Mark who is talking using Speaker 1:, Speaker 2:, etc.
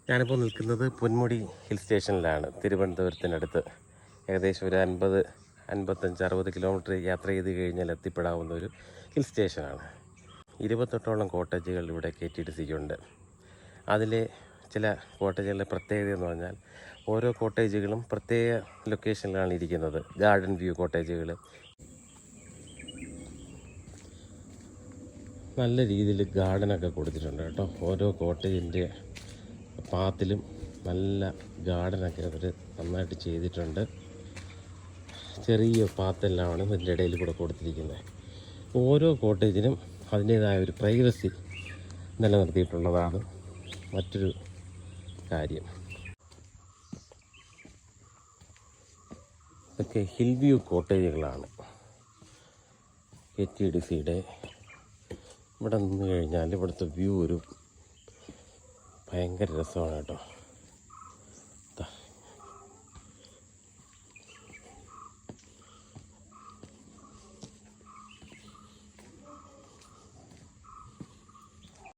Speaker 1: ഞാനിപ്പോൾ നിൽക്കുന്നത് പൊന്മുടി ഹിൽ സ്റ്റേഷനിലാണ്, തിരുവനന്തപുരത്തിനടുത്ത്. ഏകദേശം ഒരു 55-60 കിലോമീറ്റർ യാത്ര ചെയ്ത് കഴിഞ്ഞാൽ എത്തിപ്പെടാവുന്ന ഒരു ഹിൽ സ്റ്റേഷനാണ്. 28ഓളം കോട്ടേജുകൾ ഇവിടെ KTDCക്കുണ്ട്. അതിലെ ചില കോട്ടേജുകളുടെ പ്രത്യേകത എന്ന് പറഞ്ഞാൽ ഓരോ കോട്ടേജുകളും പ്രത്യേക ലൊക്കേഷനിലാണ് ഇരിക്കുന്നത്. ഗാർഡൻ വ്യൂ കോട്ടേജുകൾ നല്ല രീതിയിൽ ഗാർഡനൊക്കെ കൊടുത്തിട്ടുണ്ട് കേട്ടോ. ഓരോ കോട്ടേജിൻ്റെ പാത്തിലും നല്ല ഗാർഡനൊക്കെ അവർ നന്നായിട്ട് ചെയ്തിട്ടുണ്ട്. ചെറിയ പാത്തെല്ലാമാണ് ഇതിൻ്റെ ഇടയിൽ കൂടെ കൊടുത്തിരിക്കുന്നത്. ഓരോ കോട്ടേജിനും അതിൻ്റേതായ ഒരു പ്രൈവസി നിലനിർത്തിയിട്ടുള്ളതാണ് മറ്റൊരു കാര്യം. ഇതൊക്കെ ഹിൽ വ്യൂ കോട്ടേജുകളാണ്. KTDCയുടെ ഇവിടെ നിന്ന് കഴിഞ്ഞാൽ ഇവിടുത്തെ വ്യൂ ഒരു ഭയങ്കര രസമാണ് കേട്ടോ.